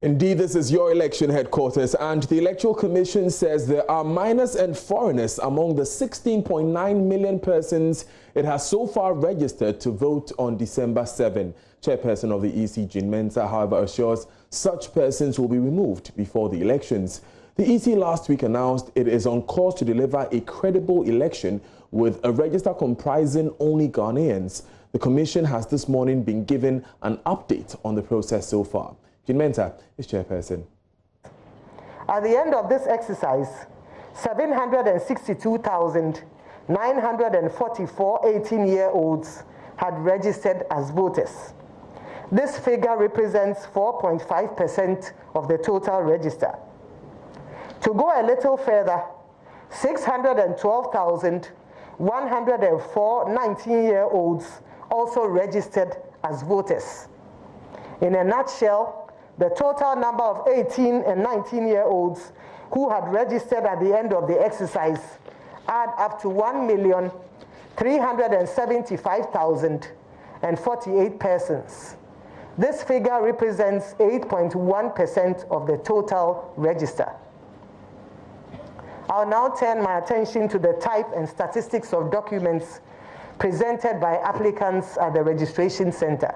Indeed, this is your election headquarters, and the Electoral Commission says there are minors and foreigners among the 16.9 million persons it has so far registered to vote on December 7. Chairperson of the EC, Jean Mensah, however, assures such persons will be removed before the elections. The EC last week announced it is on course to deliver a credible election with a register comprising only Ghanaians. The Commission has this morning been given an update on the process so far. Jean Mensah is chairperson. At the end of this exercise, 762,944 18-year-olds had registered as voters. This figure represents 4.5% of the total register. To go a little further, 612,104 19-year-olds also registered as voters. In a nutshell, the total number of 18 and 19-year-olds who had registered at the end of the exercise add up to 1,375,048 persons. This figure represents 8.1% of the total register. I'll now turn my attention to the type and statistics of documents presented by applicants at the registration center.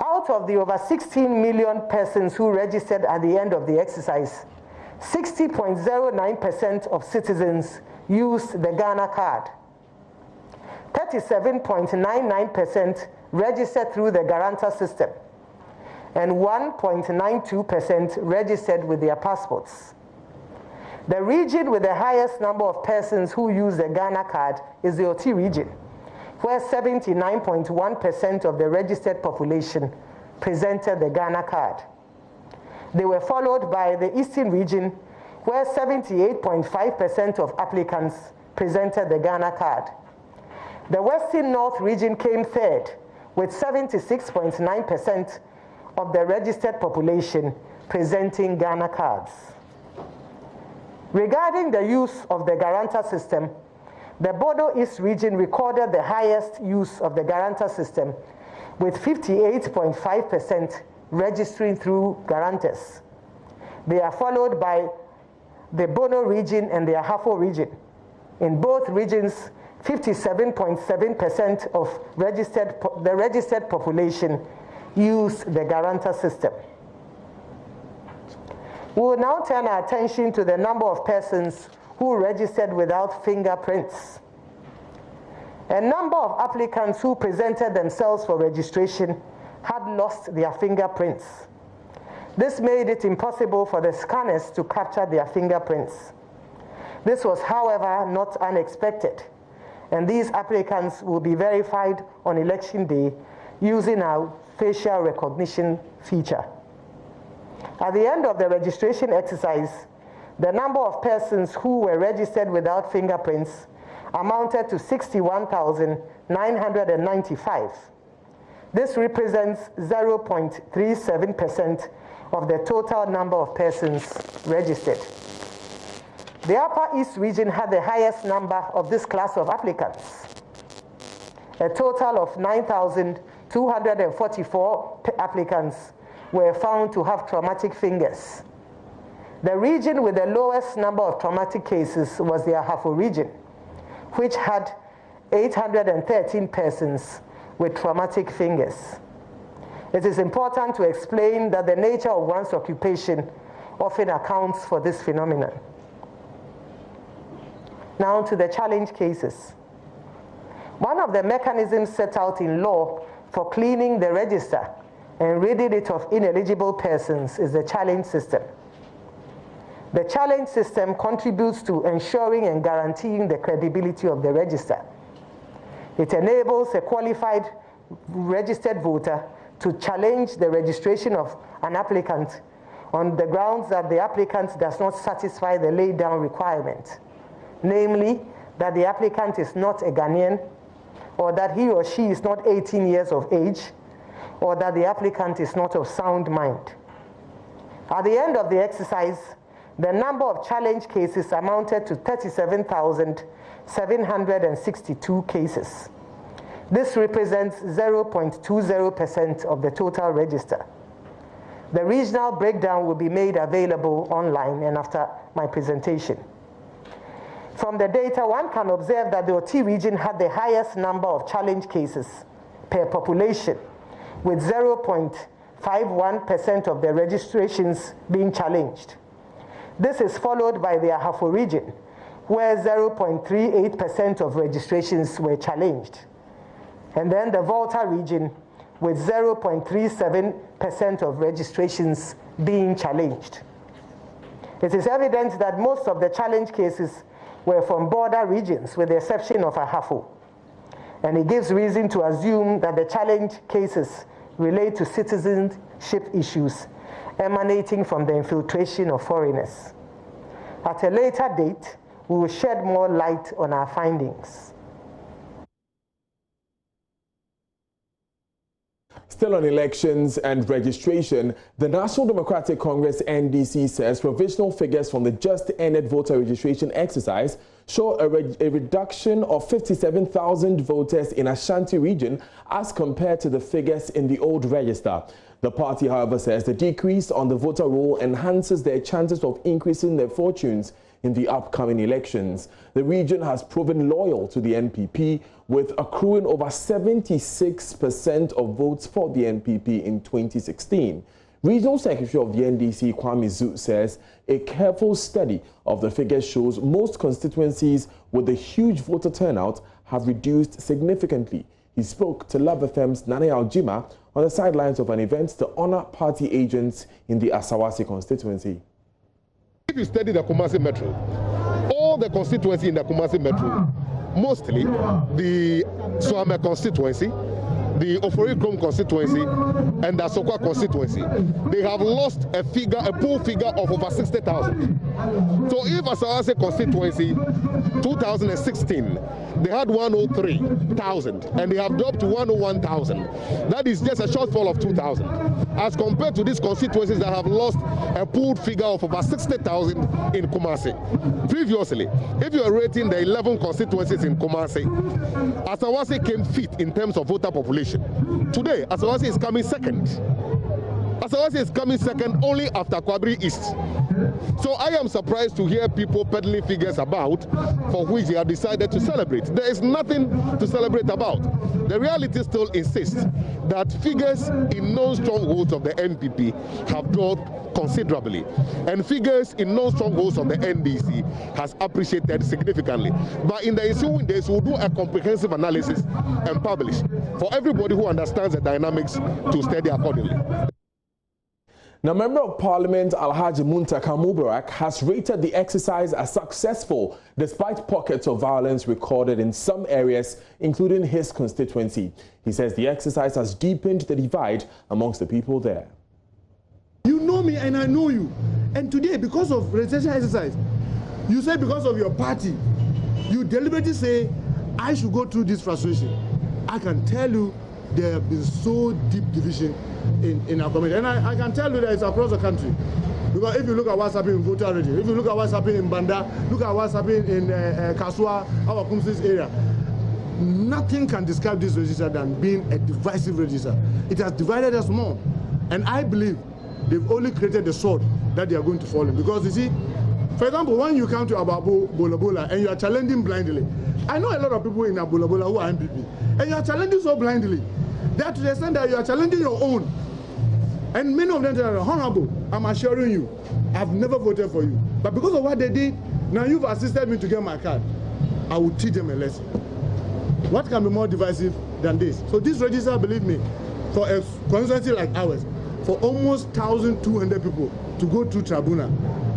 Out of the over 16 million persons who registered at the end of the exercise, 60.09% of citizens used the Ghana card. 37.99% registered through the guarantor system, and 1.92% registered with their passports. The region with the highest number of persons who use the Ghana card is the Oti region, where 79.1% of the registered population presented the Ghana card. They were followed by the Eastern region, where 78.5% of applicants presented the Ghana card. The Western North region came third, with 76.9% of the registered population presenting Ghana cards. Regarding the use of the guarantor system, the Bodo East region recorded the highest use of the guarantor system, with 58.5% registering through guarantors. They are followed by the Bono region and the Ahafo region. In both regions, 57.7% of the registered population used the guarantor system. We will now turn our attention to the number of persons who registered without fingerprints. A number of applicants who presented themselves for registration had lost their fingerprints. This made it impossible for the scanners to capture their fingerprints. This was, however, not unexpected, and these applicants will be verified on election day using our facial recognition feature. At the end of the registration exercise, the number of persons who were registered without fingerprints amounted to 61,995. This represents 0.37% of the total number of persons registered. The Upper East region had the highest number of this class of applicants. A total of 9,244 applicants were found to have traumatic fingers. The region with the lowest number of traumatic cases was the Ahafo region, which had 813 persons with traumatic fingers. It is important to explain that the nature of one's occupation often accounts for this phenomenon. Now to the challenge cases. One of the mechanisms set out in law for cleaning the register and ridding it of ineligible persons is the challenge system. The challenge system contributes to ensuring and guaranteeing the credibility of the register. It enables a qualified registered voter to challenge the registration of an applicant on the grounds that the applicant does not satisfy the laid down requirement, namely that the applicant is not a Ghanaian, or that he or she is not 18 years of age, or that the applicant is not of sound mind. At the end of the exercise, the number of challenge cases amounted to 37,762 cases. This represents 0.20% of the total register. The regional breakdown will be made available online and after my presentation. From the data, one can observe that the Oti region had the highest number of challenge cases per population, with 0.51% of the registrations being challenged. This is followed by the Ahafo region, where 0.38% of registrations were challenged. And then the Volta region, with 0.37% of registrations being challenged. It is evident that most of the challenge cases were from border regions, with the exception of Ahafo. And it gives reason to assume that the challenge cases relate to citizenship issues emanating from the infiltration of foreigners. At a later date, we will shed more light on our findings. Still on elections and registration, the National Democratic Congress NDC says provisional figures from the just-ended voter registration exercise show a reduction of 57,000 voters in Ashanti region as compared to the figures in the old register. The party, however, says the decrease on the voter roll enhances their chances of increasing their fortunes in the upcoming elections. The region has proven loyal to the NPP, with accruing over 76% of votes for the NPP in 2016. Regional Secretary of the NDC, Kwame Zu, says a careful study of the figures shows most constituencies with a huge voter turnout have reduced significantly. He spoke to Love FM's Nana Aljima on the sidelines of an event to honor party agents in the Asawase constituency. If you study the Kumasi Metro, all the constituency in the Kumasi Metro, mostly the Swame constituency, the Ofori-Krom constituency, and the Asokwa constituency, they have lost a pool figure of over 60,000. So if Asawase constituency, 2016, they had 103,000, and they have dropped to 101,000. That is just a shortfall of 2,000. As compared to these constituencies that have lost a pooled figure of over 60,000 in Kumasi. Previously, if you are rating the 11 constituencies in Kumasi, Asawase came fifth in terms of voter population. Today, Asawase is coming second. Asawase is coming second only after Kwabri East. So I am surprised to hear people peddling figures about for which they have decided to celebrate. There is nothing to celebrate about. The reality still insists that figures in non-strongholds of the NPP have dropped considerably, and figures in non-strongholds of the NDC has appreciated significantly. But in the ensuing days, we'll do a comprehensive analysis and publish for everybody who understands the dynamics to study accordingly. Now, Member of Parliament Alhaji Muntaka Mubarak has rated the exercise as successful despite pockets of violence recorded in some areas, including his constituency. He says the exercise has deepened the divide amongst the people there. You know me and I know you. And today, because of registration exercise, you say because of your party, you deliberately say, I should go through this frustration. I can tell you there have been so deep division in our community. And I can tell you that it's across the country. Because if you look at what's happening in voter already, if you look at what's happening in Banda, look at what's happening in Kaswa, our Kumsis area, nothing can describe this register than being a divisive register. It has divided us more. And I believe they've only created the sword that they are going to fall in. Because you see, for example, when you come to Ababo Bolabola and you are challenging blindly, I know a lot of people in Abolabola who are MPP, and you are challenging so blindly that to the extent that you are challenging your own. And many of them are honorable. I'm assuring you, I've never voted for you. But because of what they did, now you've assisted me to get my card. I will teach them a lesson. What can be more divisive than this? So this register, believe me, for a constituency like ours, for almost 1,200 people to go through tribunal,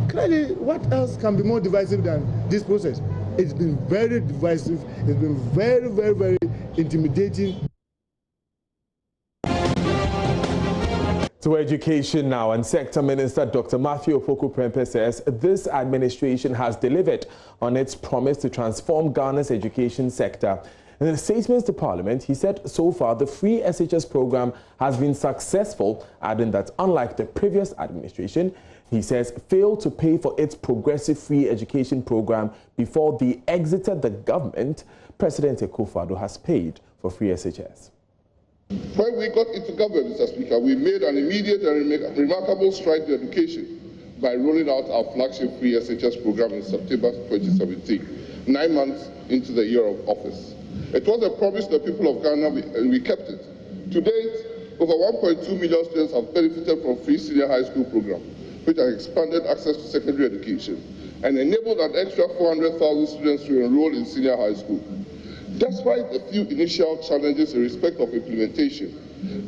clearly, what else can be more divisive than this process? It's been very divisive. It's been very, very, very intimidating. To education now, and Sector Minister Dr. Matthew Opoku Prempeh says this administration has delivered on its promise to transform Ghana's education sector. In a statement to Parliament, he said so far the free SHS program has been successful, adding that unlike the previous administration, he says failed to pay for its progressive free education program before they exited the government, President Akufo-Addo has paid for free SHS. When we got into government, Mr. Speaker, we made an immediate and remarkable stride in education by rolling out our flagship free SHS program in September 2017, 9 months into the year of office. It was a promise to the people of Ghana, and we kept it. To date, over 1.2 million students have benefited from free senior high school program, which has expanded access to secondary education and enabled an extra 400,000 students to enroll in senior high school. Despite a few initial challenges in respect of implementation,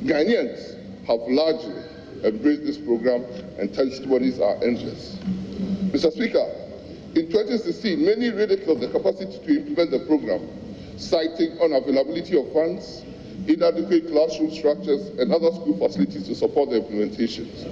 Ghanaians have largely embraced this program, and testimonies are endless. Mr. Speaker, in 2016, many ridiculed the capacity to implement the program, citing unavailability of funds, inadequate classroom structures, and other school facilities to support the implementations.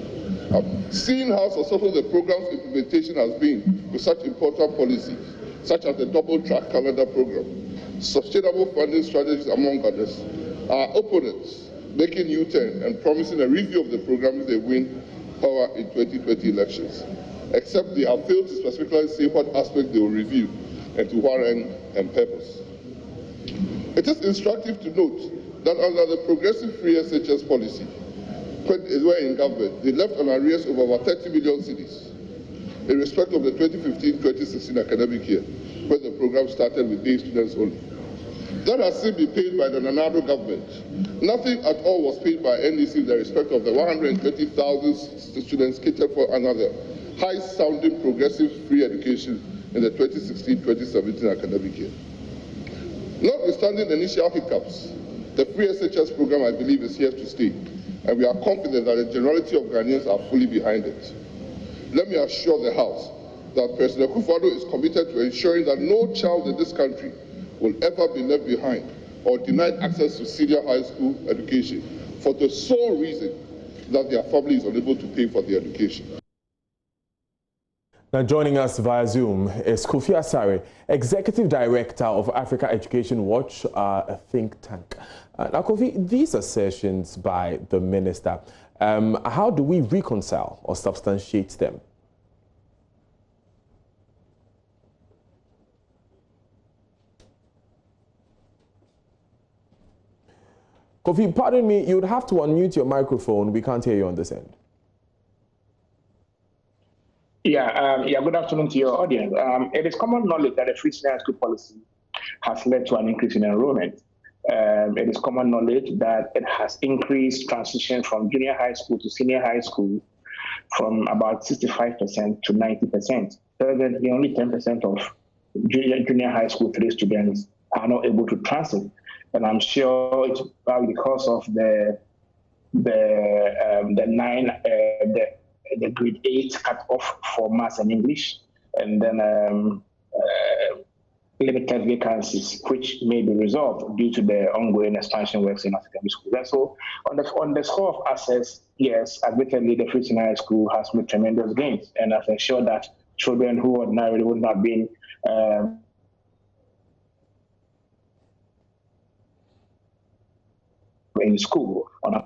Seeing how successful the program's implementation has been with such important policies, such as the double-track calendar program, sustainable funding strategies, among others, our opponents making U-turn and promising a review of the program if they win power in 2020 elections, except they have failed to specifically say what aspect they will review and to what end and purpose. It is instructive to note that under the progressive free SHS policy, when they were in government, they left on arrears of over 30 million cedis in respect of the 2015-2016 academic year, when the program started with day students only. That has since been paid by the Nanado government. Nothing at all was paid by NDC in the respect of the 120,000 students catered for another high-sounding progressive free education in the 2016-2017 academic year. Notwithstanding the initial hiccups, the free SHS program, I believe, is here to stay, and we are confident that the generality of Ghanaians are fully behind it. Let me assure the House that President Akufo-Addo is committed to ensuring that no child in this country will ever be left behind or denied access to senior high school education for the sole reason that their family is unable to pay for the education. Now joining us via Zoom is Kofi Asare, Executive Director of Africa Education Watch, a think tank. Now Kofi, these assertions by the minister, how do we reconcile or substantiate them? Kofi, pardon me, you'd have to unmute your microphone. We can't hear you on this end. Yeah, good afternoon to your audience. It is common knowledge that the free senior high school policy has led to an increase in enrollment. It is common knowledge that it has increased transition from junior high school to senior high school from about 65% to 90%. Presently, only 10% of junior high school 3 students are not able to transit. And I'm sure it's probably because of the grade 8 cut-off for maths and English, and then limited vacancies, which may be resolved due to the ongoing expansion works in academic schools. And so, on the score of access, yes, admittedly, the free senior high school has made tremendous gains and has ensured that children who ordinarily would not have been in school on a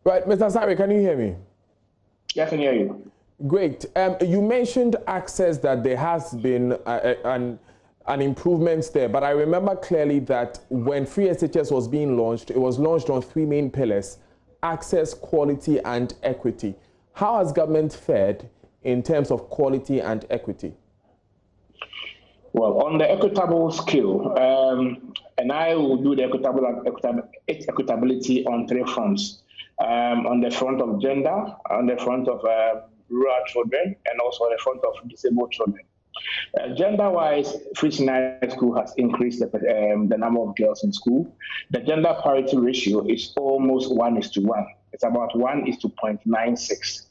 Right, Mr. Asare, can you hear me? Yes, I can hear you. Great. You mentioned access, that there has been an improvement there, but I remember clearly that when free SHS was being launched, it was launched on 3 main pillars: access, quality, and equity. How has government fared in terms of quality and equity? Well, on the equitable scale, and I will do the equitability on 3 fronts. On the front of gender, on the front of rural children, and also on the front of disabled children. Gender-wise, free senior high school has increased the number of girls in school. The gender parity ratio is almost 1:1. It's about 1:0.96.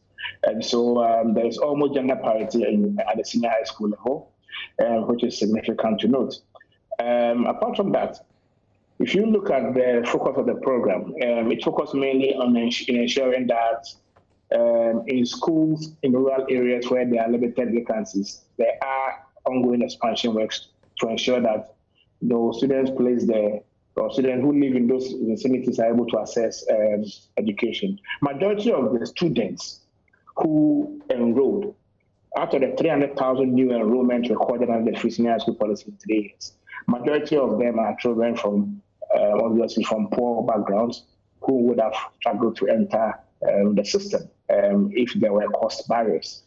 And so there is almost gender parity at the senior high school level, which is significant to note. Apart from that, if you look at the focus of the program, it focuses mainly on ensuring that in schools in rural areas where there are limited vacancies, there are ongoing expansion works to ensure that those students placed there, or students who live in those vicinities, are able to access education. Majority of the students who enrolled out of the 300,000 new enrollments recorded under the free senior school policy in 3 years, majority of them are children from, obviously, from poor backgrounds who would have struggled to enter the system if there were cost barriers,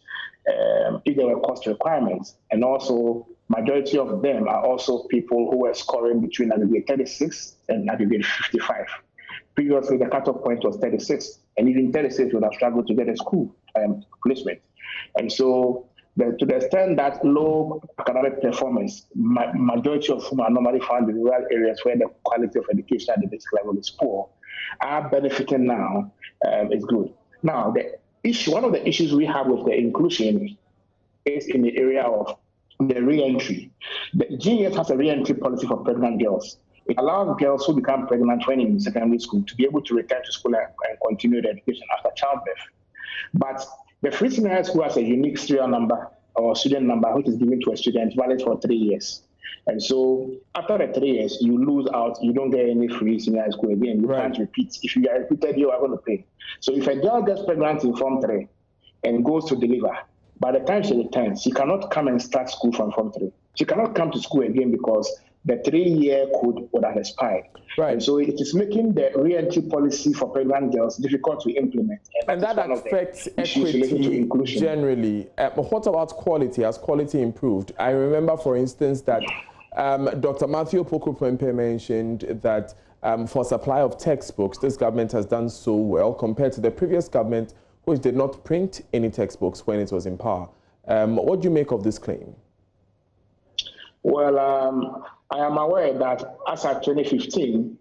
if there were cost requirements. And also, majority of them are also people who were scoring between aggregate 36 and aggregate 55. Previously, the cutoff point was 36, and even 36 would have struggled to get a school placement. And so, to the extent that low academic performance, majority of whom are normally found in rural areas where the quality of education at the basic level is poor, are benefiting now is good. Now, one of the issues we have with the inclusion is in the area of the re-entry. The GES has a re-entry policy for pregnant girls. It allows girls who become pregnant when in secondary school to be able to return to school and continue their education after childbirth. But the free senior school has a unique serial number or student number which is given to a student valid for 3 years. And so after the 3 years, you lose out, you don't get any free senior school again. You can't repeat. If you are repeated, you are going to pay. So if a girl gets pregnant in Form 3 and goes to deliver, by the time she returns, she cannot come and start school from Form 3. She cannot come to school again because the 3-year code would have expired. And so it is making the re-entry policy for pregnant girls difficult to implement. And that affects equity generally. What about quality? Has quality improved? I remember, for instance, that Dr. Matthew Prempeh mentioned that for supply of textbooks, this government has done so well compared to the previous government, which did not print any textbooks when it was in power. What do you make of this claim? Well, I am aware that as of 2015,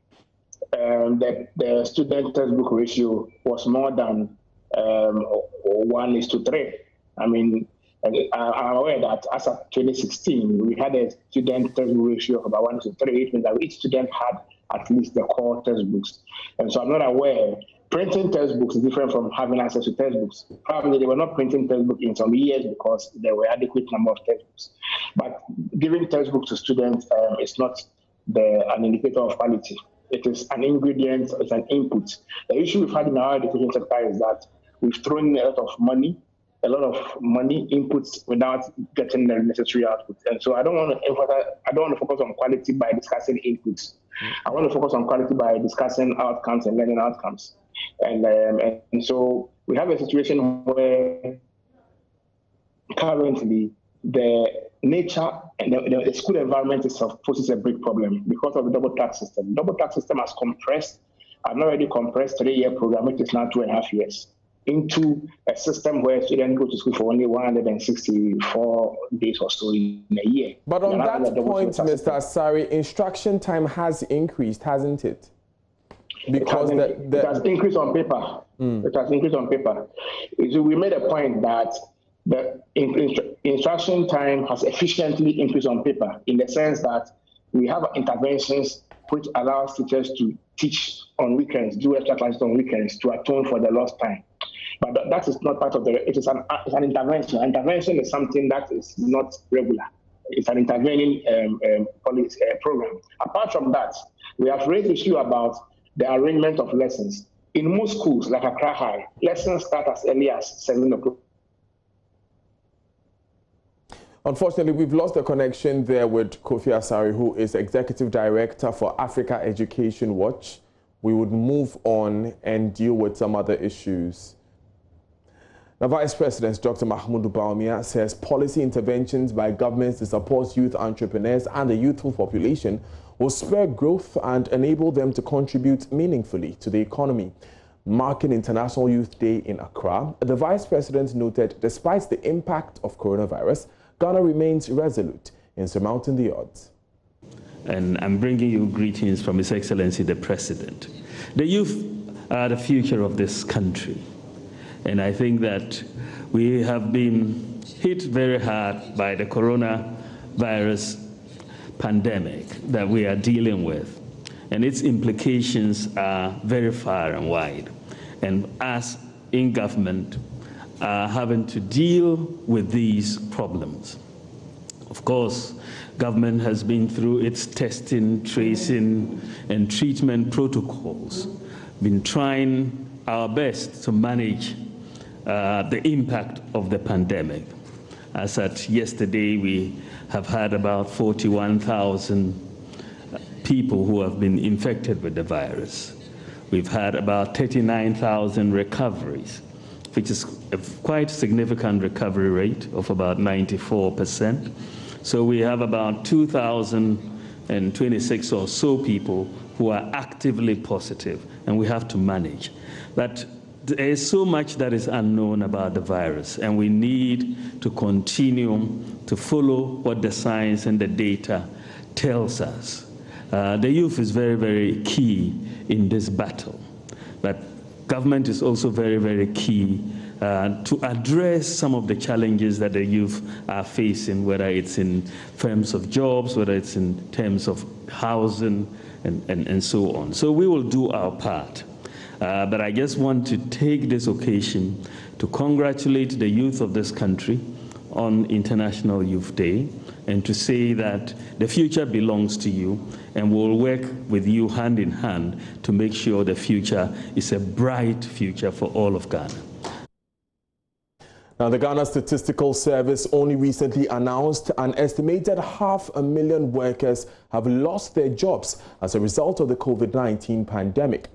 the student textbook ratio was more than 1:3. I mean, I'm aware that as of 2016, we had a student textbook ratio of about 1:3. It means that each student had at least the core textbooks. And so I'm not aware. Printing textbooks is different from having access to textbooks. Probably they were not printing textbooks in some years because there were adequate number of textbooks. But giving textbooks to students is not an indicator of quality. It is an ingredient, it's an input. The issue we've had in our education sector is that we've thrown in a lot of money inputs without getting the necessary output. And so I don't want to focus on quality by discussing inputs. I want to focus on quality by discussing outcomes and learning outcomes. And so we have a situation where currently the nature and the school environment itself poses a big problem because of the double tax system. The double tax system has already compressed 3-year program, which is now 2.5 years, into a system where students go to school for only 164 days or so in a year. But on that point, Mr. Asari, instruction time has increased, hasn't it? Because it has increased on paper. It has increased on paper. So we made a point that the instruction time has efficiently increased on paper in the sense that we have interventions which allows teachers to teach on weekends, do extra classes on weekends to atone for the lost time. But that is not part of it is an intervention. Intervention is something that is not regular. It's an intervening policy program. Apart from that, we have raised the issue about the arrangement of lessons. In most schools, like Accra High, lessons start as early as 7 o'clock. Unfortunately, we've lost the connection there with Kofi Asari, who is Executive Director for Africa Education Watch. We would move on and deal with some other issues. Now, Vice President Dr. Mahmoud Bawumia says policy interventions by governments to support youth entrepreneurs and the youthful population will spur growth and enable them to contribute meaningfully to the economy. Marking International Youth Day in Accra, the Vice President noted despite the impact of coronavirus, Ghana remains resolute in surmounting the odds. And I'm bringing you greetings from His Excellency the President. The youth are the future of this country. And I think that we have been hit very hard by the coronavirus pandemic that we are dealing with. And its implications are very far and wide. And us in government are having to deal with these problems. Of course, government has been through its testing, tracing, and treatment protocols, been trying our best to manage the impact of the pandemic. As at yesterday, we have had about 41,000 people who have been infected with the virus. We've had about 39,000 recoveries, which is a quite significant recovery rate of about 94%. So we have about 2,026 or so people who are actively positive, and we have to manage. But there is so much that is unknown about the virus, and we need to continue to follow what the science and the data tells us. The youth is very, very key in this battle, but government is also very, very key to address some of the challenges that the youth are facing, whether it's in terms of jobs, whether it's in terms of housing, and so on. So we will do our part. But I just want to take this occasion to congratulate the youth of this country on International Youth Day, and to say that the future belongs to you, and we'll work with you hand in hand to make sure the future is a bright future for all of Ghana. Now, the Ghana Statistical Service only recently announced an estimated 500,000 workers have lost their jobs as a result of the COVID-19 pandemic.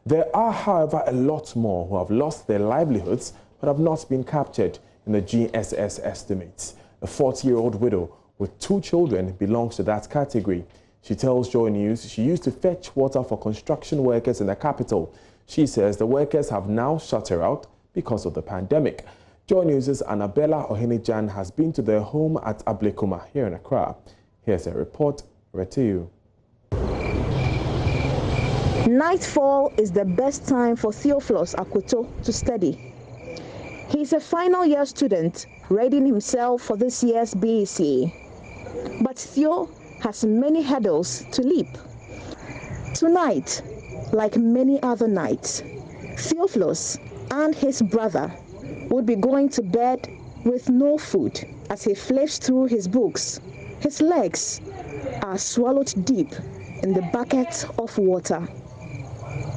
There are, however, a lot more who have lost their livelihoods but have not been captured in the GSS estimates. A 40-year-old widow with 2 children belongs to that category. She tells JoyNews she used to fetch water for construction workers in the capital. She says the workers have now shut her out because of the pandemic. JoyNews' Annabella Ohenijan has been to their home at Ablekuma here in Accra. Here's a report read to you. Nightfall is the best time for Theophilus Akoto to study. He's a final year student readying himself for this year's BEC. But Theo has many hurdles to leap. Tonight, like many other nights, Theophilus and his brother would be going to bed with no food as he flips through his books. His legs are swallowed deep in the bucket of water.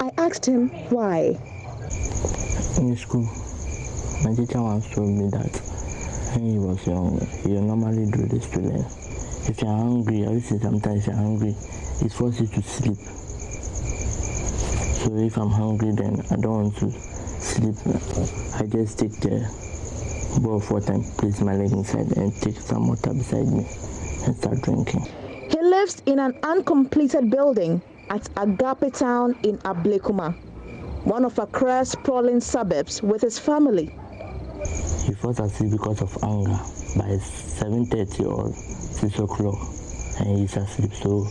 I asked him why. In school, my teacher once told me that when he was young, you normally do this to learn. If you're hungry, I would say sometimes you're hungry, it forces you to sleep. So if I'm hungry, then I don't want to sleep. I just take the bowl of water and place my leg inside and take some water beside me and start drinking. He lives in an uncompleted building at Agape Town in Ablekuma, one of Accra's sprawling suburbs, with his family. He falls asleep because of anger by 7:30 or 6 o'clock, and he's asleep. So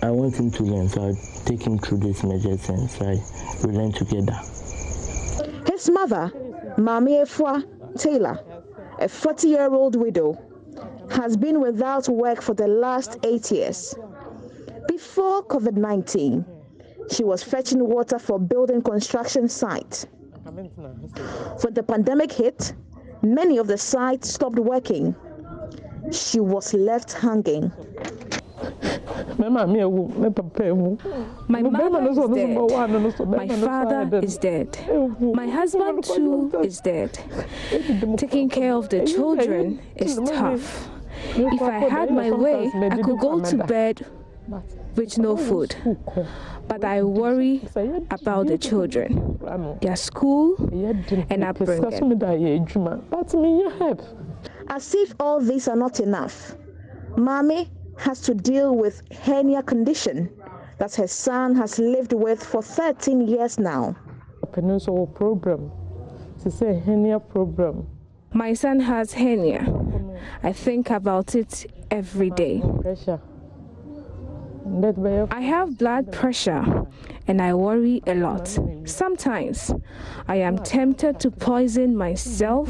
I want him to learn, so I take him through these measures and so we learn together. His mother, Mami Efua Taylor, a 40-year-old widow, has been without work for the last 8 years. Before COVID-19, she was fetching water for building construction sites. When the pandemic hit, many of the sites stopped working. She was left hanging. My mother is dead. My father is dead. My husband too is dead. Taking care of the children is tough. If I had my way, I could go to bed with no food. But I worry about the children, their school and upbringing. As if all these are not enough, Mami has to deal with hernia condition that her son has lived with for 13 years now. Peninsula problem. It's a hernia problem. My son has hernia. I think about it every day. I have blood pressure and I worry a lot. Sometimes I am tempted to poison myself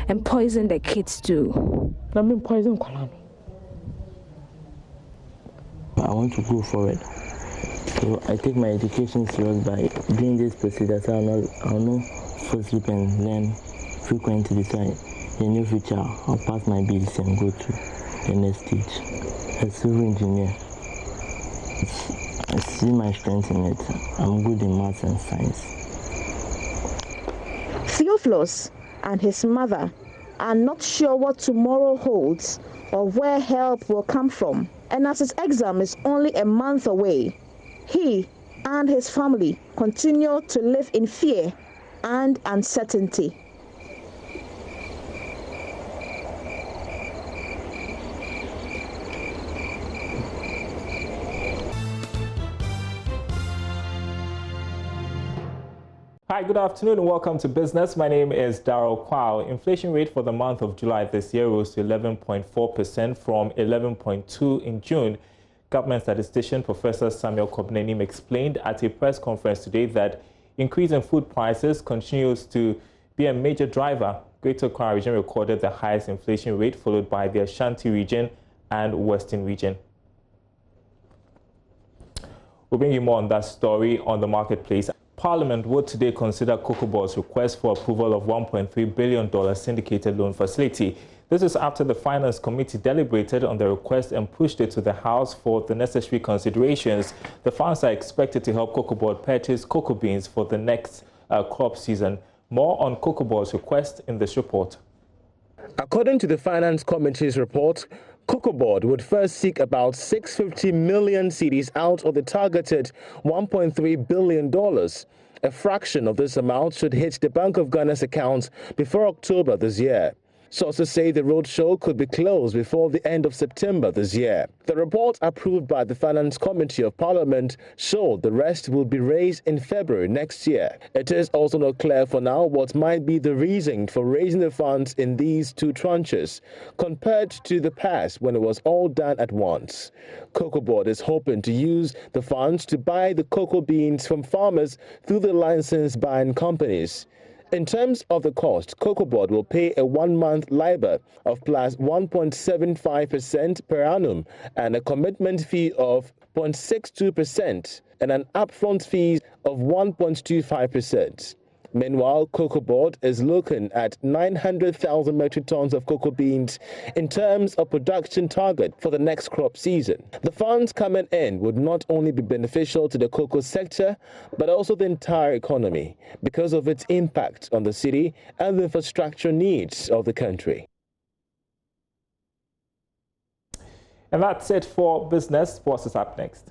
and poison the kids too. I want to go forward. So I take my education serious by doing this procedure so I'll not fall asleep and learn frequently. So in the near future I'll pass my BEC and go to the next stage. As a civil engineer, I see my strength in it. I'm good in maths and science. Theophilus and his mother are not sure what tomorrow holds or where help will come from. And as his exam is only a month away, he and his family continue to live in fear and uncertainty. Hi, good afternoon and welcome to Business. My name is Darryl Kwao. Inflation rate for the month of July this year rose to 11.4% from 11.2% in June. Government statistician Professor Samuel Kobnenim explained at a press conference today that increase in food prices continues to be a major driver. Greater Accra region recorded the highest inflation rate, followed by the Ashanti region and Western region. We'll bring you more on that story on the marketplace. Parliament would today consider Cocoa Board's request for approval of $1.3 billion syndicated loan facility. This is after the Finance Committee deliberated on the request and pushed it to the House for the necessary considerations. The funds are expected to help Cocoa Board purchase cocoa beans for the next crop season. More on Cocoa Board's request in this report. According to the Finance Committee's report, Cocoa Board would first seek about 650 million cedis out of the targeted $1.3 billion. A fraction of this amount should hit the Bank of Ghana's accounts before October this year. Sources say the roadshow could be closed before the end of September this year. The report approved by the Finance Committee of Parliament showed the rest will be raised in February next year. It is also not clear for now what might be the reason for raising the funds in these two tranches, compared to the past when it was all done at once. Cocoa Board is hoping to use the funds to buy the cocoa beans from farmers through the licensed buying companies. In terms of the cost, Cocoa Board will pay a 1-month LIBOR of plus 1.75% per annum and a commitment fee of 0.62% and an upfront fee of 1.25%. Meanwhile, Cocoa Board is looking at 900,000 metric tons of cocoa beans in terms of production target for the next crop season. The funds coming in would not only be beneficial to the cocoa sector, but also the entire economy because of its impact on the city and the infrastructure needs of the country. And that's it for Business. Sports is up next.